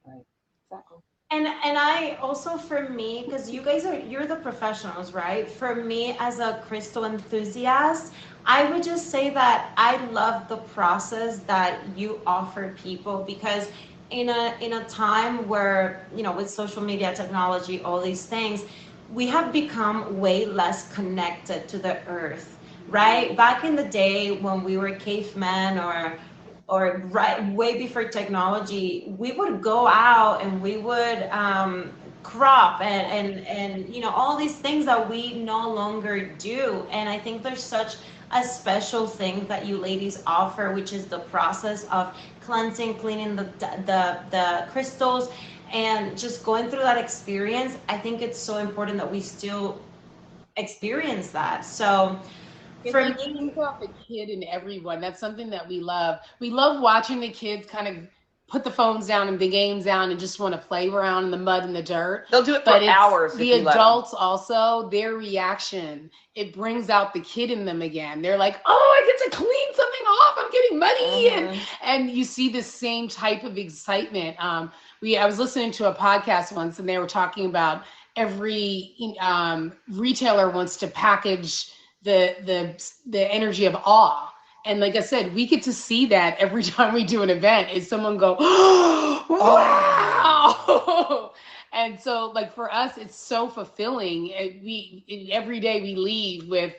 S2: Right. Exactly.
S1: And I also, for me, because you're the professionals, right? For me, as a crystal enthusiast, I would just say that I love the process that you offer people, because in a time where, with social media, technology, all these things, we have become way less connected to the earth, right? Back in the day when we were cavemen or right way before technology, we would go out and we would crop and all these things that we no longer do. And I think there's such a special thing that you ladies offer, which is the process of cleansing, cleaning the crystals, and just going through that experience. I think it's so important that we still experience that. So for me,
S3: think about the kid in everyone. That's something that we love. We love watching the kids kind of put the phones down and the games down and just want to play around in the mud and the dirt.
S2: They'll do it for hours.
S3: The adults also, their reaction, it brings out the kid in them again. They're like, oh, I get to clean something off. I'm getting muddy. And you see the same type of excitement. I was listening to a podcast once, and they were talking about every retailer wants to package the energy of awe. And like I said, we get to see that every time we do an event, is someone go, oh, wow. And so, like, for us, it's so fulfilling. Every day we leave with,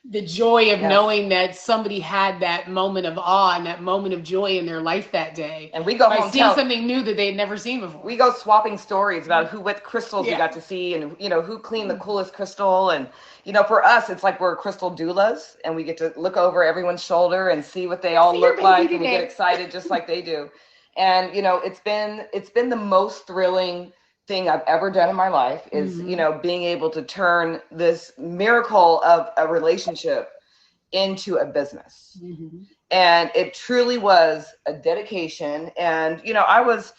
S3: the joy of knowing that somebody had that moment of awe and that moment of joy in their life that day.
S2: And we go home
S3: seeing something new that they'd never seen before.
S2: We go swapping stories about what crystals we got to see, and who cleaned the coolest crystal. And for us, it's like we're crystal doulas, and we get to look over everyone's shoulder and see what they all look like, and we get excited just like they do. And it's been the most thrilling thing I've ever done in my life is,
S3: Mhm.
S2: you know, being able to turn this miracle of a relationship into a business.
S3: Mhm.
S2: And it truly was a dedication. And, you know, I was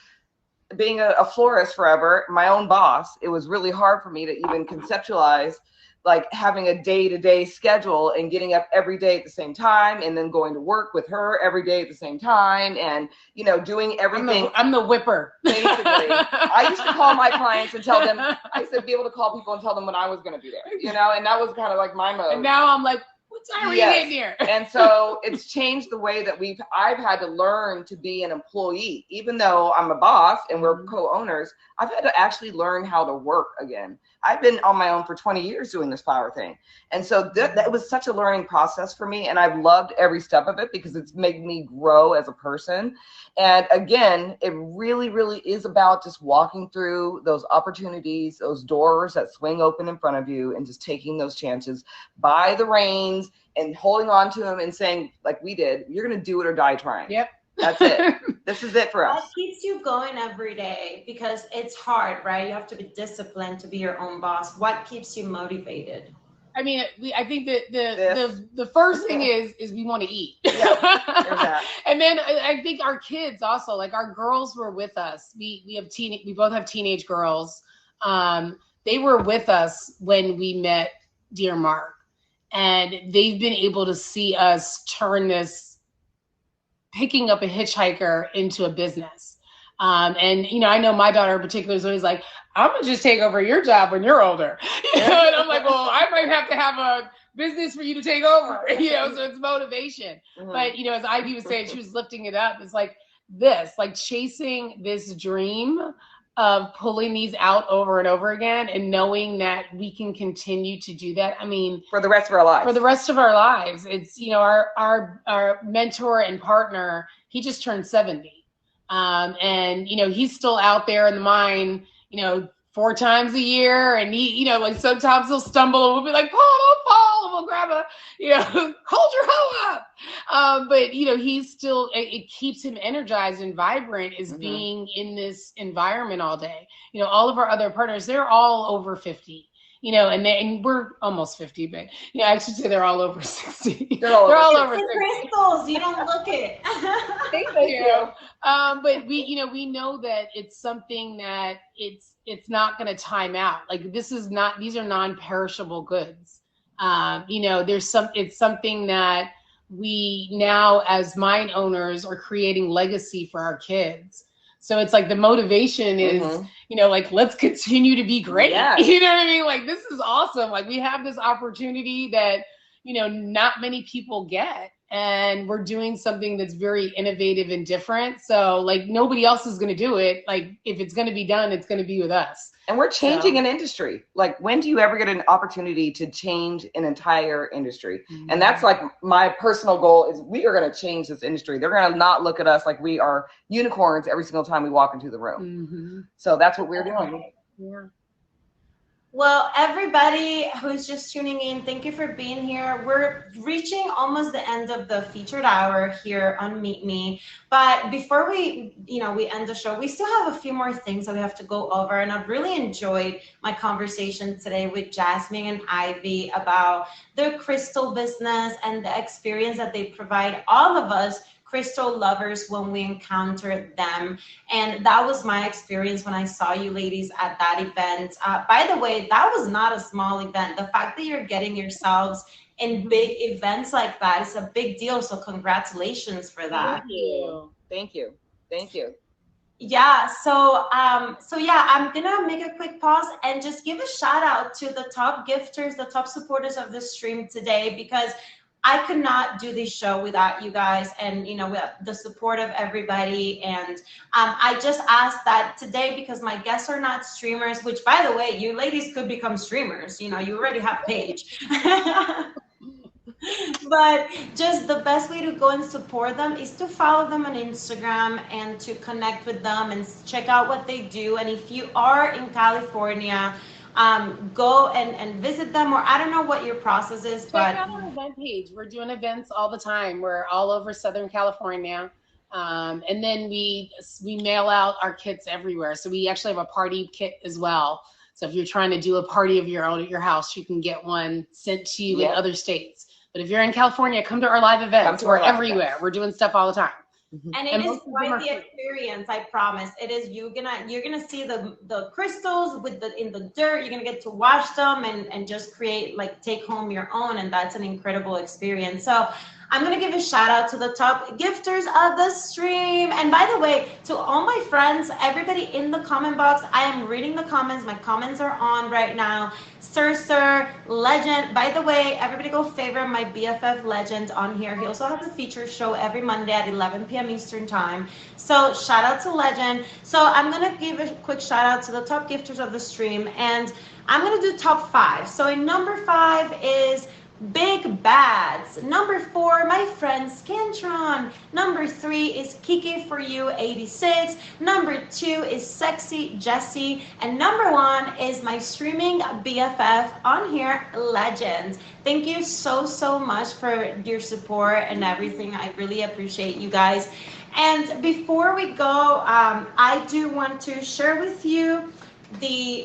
S2: being a florist forever, my own boss. It was really hard for me to even conceptualize like having a day-to-day schedule and getting up every day at the same time and then going to work with her every day at the same time and, you know, doing everything.
S3: I'm the whipper.
S2: Basically, I used to call my clients and tell them, I used to be able to call people and tell them when I was going to be there, you know, and that was kind of like my mode.
S3: And now I'm like, what time are you getting here?
S2: And so it's changed the way that I've had to learn to be an employee. Even though I'm a boss and we're co-owners, I've had to actually learn how to work again. I've been on my own for 20 years doing this flower thing. And so that was such a learning process for me. And I've loved every step of it because it's made me grow as a person. And again, it really, really is about just walking through those opportunities, those doors that swing open in front of you and just taking those chances by the reins and holding on to them and saying, like we did, you're going to do it or die trying.
S3: Yep.
S2: That's it. This is it for us.
S1: What keeps you going every day? Because it's hard, right? You have to be disciplined to be your own boss. What keeps you motivated?
S3: I mean, I think that the first thing is we want to eat.
S2: Yeah,
S3: and then I think our kids also, like our girls were with us. We both have teenage girls. They were with us when we met Dear Mark, and they've been able to see us turn this picking up a hitchhiker into a business. And, you know, I know my daughter in particular is always like, I'm going to just take over your job when you're older. You know, and I'm like, well, I might have to have a business for you to take over, you know, so it's motivation. Mm-hmm. But, you know, as Ivy was saying, she was lifting it up. It's like this, like chasing this dream of pulling these out over and over again and knowing that we can continue to do that. I mean,
S2: for the rest of our lives.
S3: For the rest of our lives. It's, you know, our mentor and partner, he just turned 70. And, you know, he's still out there in the mine, you know, 4 times a year. And he, you know, like sometimes he'll stumble and we'll be like, Paul, don't fall. And we'll grab a, you know, hold your hoe up. But, you know, he's still, it keeps him energized and vibrant is being in this environment all day. You know, all of our other partners, they're all over 50. You know, and we're almost 50, but yeah, I should say they're all over 60. They're all over 60.
S1: Crystals, you don't look it.
S3: Thank you. But we know that it's something that it's not going to time out. Like these are non-perishable goods. You know, it's something that we now as mine owners are creating legacy for our kids. So it's like the motivation is, you know, like, let's continue to be great. Yeah. You know what I mean? Like, this is awesome. Like, we have this opportunity that, you know, not many people get. And we're doing something that's very innovative and different. So, like, nobody else is going to do it. Like, if it's going to be done, it's going to be with us.
S2: And we're changing an industry. Like, when do you ever get an opportunity to change an entire industry? Mm-hmm. And that's like my personal goal is we are going to change this industry. They're going to not look at us like we are unicorns every single time we walk into the room. Mm-hmm. So that's what we're doing.
S3: Yeah.
S1: Well, everybody who's just tuning in, thank you for being here. We're reaching almost the end of the featured hour here on Meet Me. But before we end the show, we still have a few more things that we have to go over. And I've really enjoyed my conversation today with Jasmine and Ivy about their crystal business and the experience that they provide all of us crystal lovers when we encounter them. And that was my experience when I saw you ladies at that event. By the way, that was not a small event. The fact that you're getting yourselves in big events like that is a big deal. So congratulations for that.
S2: Thank you.
S1: Yeah, so I'm gonna make a quick pause and just give a shout out to the top gifters, the top supporters of this stream today, because I could not do this show without you guys and, you know, with the support of everybody. And I just asked that today because my guests are not streamers, which, by the way, you ladies could become streamers. You know, you already have a page. But just the best way to go and support them is to follow them on Instagram and to connect with them and check out what they do. And if you are in California, go and visit them, or I don't know what your process is, but
S3: check out our event page. We're doing events all the time. We're all over Southern California. And then we mail out our kits everywhere. So we actually have a party kit as well. So if you're trying to do a party of your own at your house, you can get one sent to you in other states. But if you're in California, come to our live events. We're everywhere. We're doing stuff all the time.
S1: And it is quite the experience, I promise. It is you're gonna see the crystals in the dirt. You're gonna get to wash them and just create, like, take home your own, and that's an incredible experience. So I'm gonna give a shout out to the top gifters of the stream. And by the way, to all my friends, everybody in the comment box, I am reading the comments. My comments are on right now. Sir, Legend. By the way, everybody go favor my BFF Legend on here. He also has a feature show every Monday at 11 p.m. Eastern time. So shout out to Legend. So I'm going to give a quick shout out to the top gifters of the stream. And I'm going to do top 5. So in number 5 is Big Bads. Number 4, my friend Scantron. Number 3 is Kiki for You 86. Number 2 is Sexy Jessie. And number 1 is my streaming BFF on here, Legends. Thank you so much for your support and everything. I really appreciate you guys. And before we go, I do want to share with you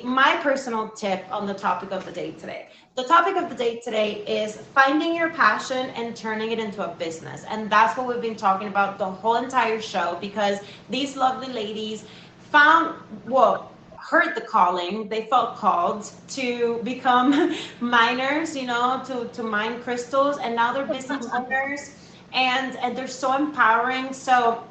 S1: my personal tip on the topic of the day today. The topic of the day today is finding your passion and turning it into a business. And that's what we've been talking about the whole entire show, because these lovely ladies heard the calling. They felt called to become miners, to mine crystals, and now they're business owners, and they're so empowering. So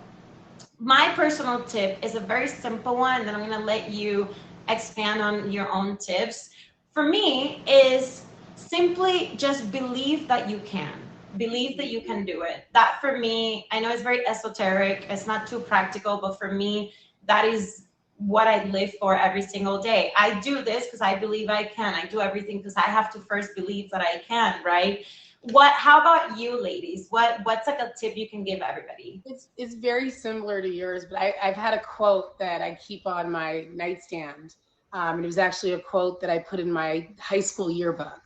S1: my personal tip is a very simple one, and then I'm going to let you expand on your own tips. For me, is simply just believe that you can. Believe that you can do it. That, for me, I know it's very esoteric. It's not too practical, but for me, that is what I live for every single day. I do this because I believe I can. I do everything because I have to first believe that I can, right? How about you, ladies? What's like a tip you can give everybody?
S3: It's very similar to yours, but I've had a quote that I keep on my nightstand. And it was actually a quote that I put in my high school yearbook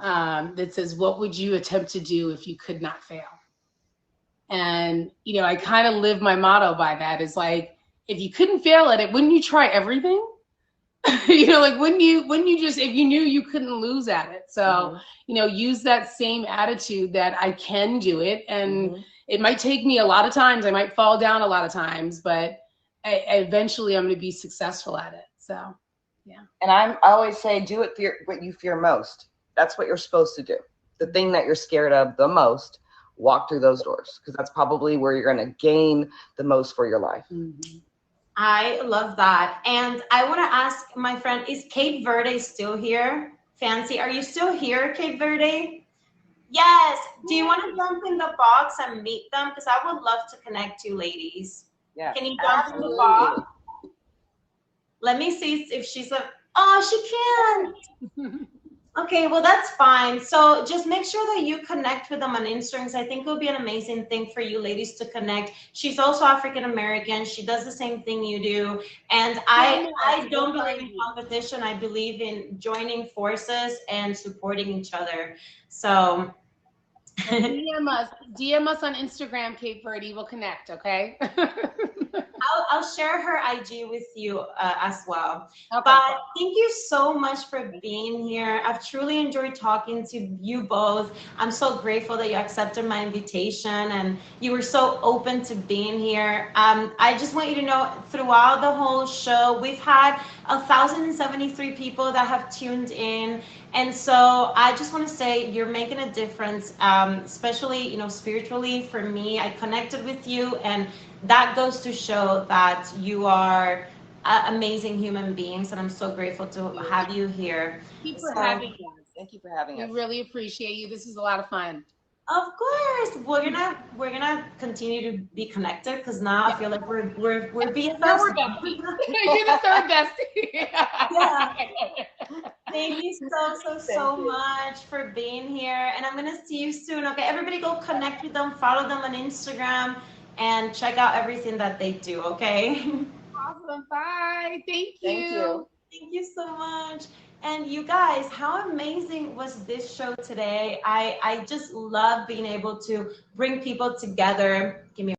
S3: that says, "What would you attempt to do if you could not fail?" And, I kind of live my motto by that. Is like, if you couldn't fail at it, wouldn't you try everything? Like, wouldn't you just, if you knew you couldn't lose at it? So, use that same attitude that I can do it. And it might take me a lot of times. I might fall down a lot of times, but eventually I'm going to be successful at it. So. Yeah.
S2: And I always say, do it what you fear most. That's what you're supposed to do. The thing that you're scared of the most, walk through those doors, because that's probably where you're going to gain the most for your life.
S3: Mm-hmm.
S1: I love that. And I want to ask my friend, is Cape Verde still here? Fancy, are you still here, Cape Verde? Yes. Do you want to jump in the box and meet them? Because I would love to connect you ladies.
S2: Yeah.
S1: Can you jump in the box? Let me see if she's she can. Okay, well, that's fine. So just make sure that you connect with them on Instagram. I think it would be an amazing thing for you ladies to connect. She's also African American. She does the same thing you do. And I don't believe in competition. I believe in joining forces and supporting each other. So
S3: DM us on Instagram, Cape Verde. We'll connect, okay?
S1: I'll share her IG with you as well.
S3: Okay.
S1: But thank you so much for being here. I've truly enjoyed talking to you both. I'm so grateful that you accepted my invitation and you were so open to being here. I just want you to know, throughout the whole show, we've had 1,073 people that have tuned in. And so I just want to say you're making a difference, especially, spiritually for me. I connected with you, and that goes to show that you are amazing human beings, and I'm so grateful to have you here.
S3: Thank you for having us.
S2: Thank you for having us.
S3: We really appreciate you. This is a lot of fun.
S1: Of course, we're gonna continue to be connected, because now I feel like we're BFFs.
S3: Now we're besties. You're the third bestie.
S1: Yeah. Thank you so much for being here, and I'm gonna see you soon. Okay, everybody, go connect with them, follow them on Instagram, and check out everything that they do. Okay.
S3: Awesome. Bye. Thank you.
S2: Thank you.
S1: Thank you so much. And you guys, how amazing was this show today? I just love being able to bring people together. Give me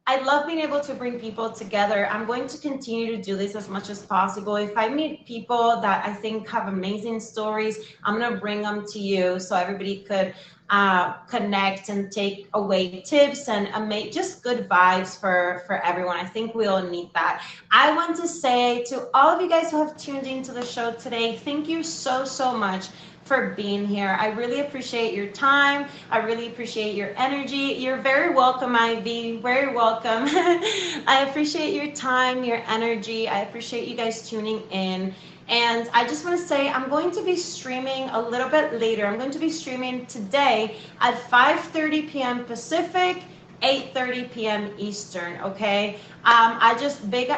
S1: I love being able to bring people together. I'm going to continue to do this as much as possible. If I meet people that I think have amazing stories, I'm going to bring them to you so everybody could connect and take away tips and make just good vibes for everyone. I think we all need that. I want to say to all of you guys who have tuned into the show today, thank you so, so much for being here. I really appreciate your time. I really appreciate your energy. You're very welcome, Ivy. Very welcome. I appreciate your time, your energy. I appreciate you guys tuning in. And I just want to say I'm going to be streaming a little bit later. I'm going to be streaming today at 5:30 p.m. Pacific, 8:30 p.m. Eastern, okay? I just, big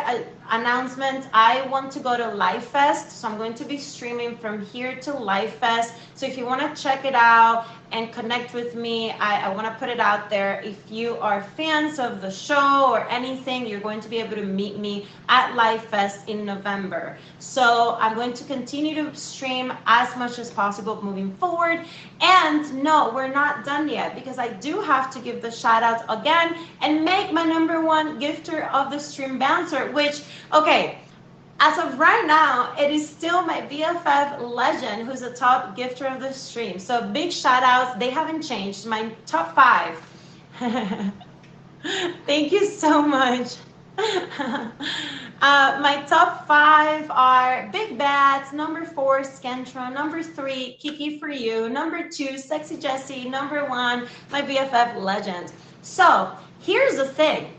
S1: announcement, I want to go to Live Fest, so I'm going to be streaming from here to Live Fest. So if you want to check it out and connect with me, I want to put it out there. If you are fans of the show or anything, you're going to be able to meet me at Live Fest in November. So I'm going to continue to stream as much as possible moving forward. And no, we're not done yet, because I do have to give the shout outs again and make my #1 gifter of the stream bouncer, which, okay, as of right now, it is still my BFF Legend who's the top gifter of the stream. So big shout outs. They haven't changed. My top 5. Thank you so much. My top 5 are Big Bats, #4 Skentra, #3 Kiki for You, #2 Sexy Jessie, #1 my BFF Legend. So here's the thing.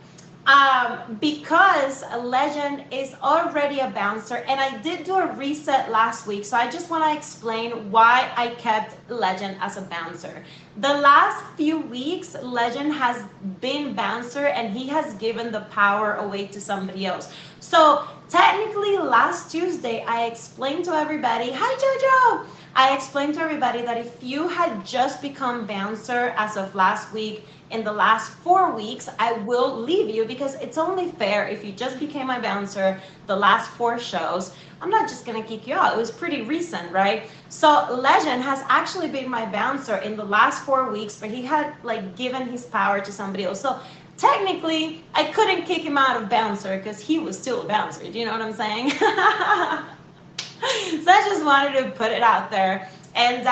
S1: Because Legend is already a bouncer, and I did do a reset last week, so I just want to explain why I kept Legend as a bouncer. The last few weeks, Legend has been bouncer, and he has given the power away to somebody else. So technically, last Tuesday, I explained to everybody, hi Jojo! I explained to everybody that if you had just become bouncer as of last week, in the last 4 weeks, I will leave you, because it's only fair if you just became my bouncer the last 4 shows. I'm not just gonna kick you out. It was pretty recent, right? So Legend has actually been my bouncer in the last 4 weeks, but he had like given his power to somebody else. So technically, I couldn't kick him out of bouncer because he was still a bouncer. Do you know what I'm saying? So I just wanted to put it out there. And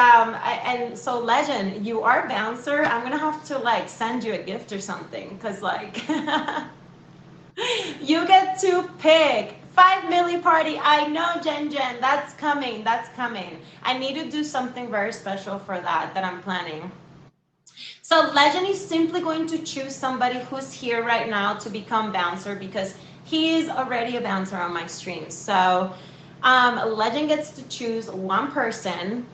S1: so Legend, you are bouncer. I'm gonna have to like send you a gift or something, because like you get to pick 5 milli party. I know, Jen, that's coming. That's coming. I need to do something very special for that I'm planning. So Legend is simply going to choose somebody who's here right now to become bouncer, because he is already a bouncer on my stream. So Legend gets to choose one person.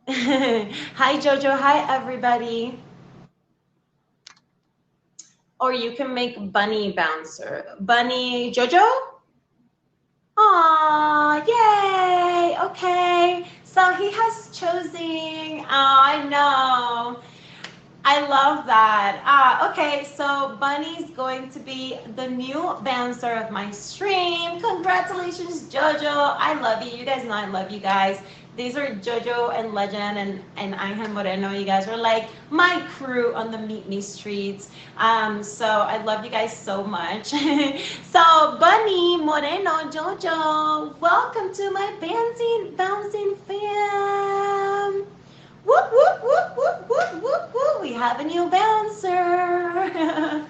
S1: Hi Jojo, hi everybody. Or you can make Bunny bouncer. Bunny Jojo? Aw, yay, okay. So he has chosen, oh, I know. I love that. Okay, so Bunny's going to be the new bouncer of my stream. Congratulations, Jojo. I love you. You guys know I love you guys. These are Jojo and Legend and Angel Moreno. You guys are like my crew on the Meet Me streets. So I love you guys so much. So Bunny, Moreno, Jojo, welcome to my bouncing fam. Whoop, whoop, whoop, whoop, whoop, whoop, whoop. We have a new bouncer.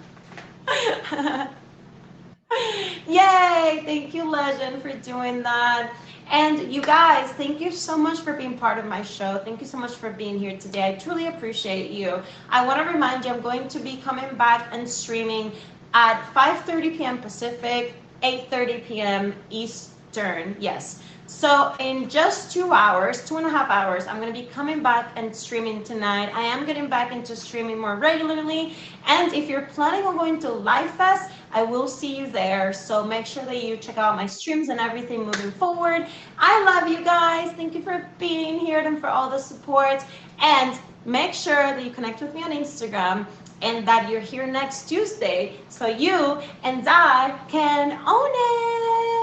S1: Yay, thank you, Legend, for doing that. And you guys, thank you so much for being part of my show. Thank you so much for being here today. I truly appreciate you. I want to remind you, I'm going to be coming back and streaming at 5:30 p.m. Pacific, 8:30 p.m. Eastern. Yes. So in just 2 hours, 2.5 hours, I'm going to be coming back and streaming tonight. I am getting back into streaming more regularly. And if you're planning on going to Live Fest, I will see you there. So make sure that you check out my streams and everything moving forward. I love you guys. Thank you for being here and for all the support. And make sure that you connect with me on Instagram and that you're here next Tuesday so you and I can own it.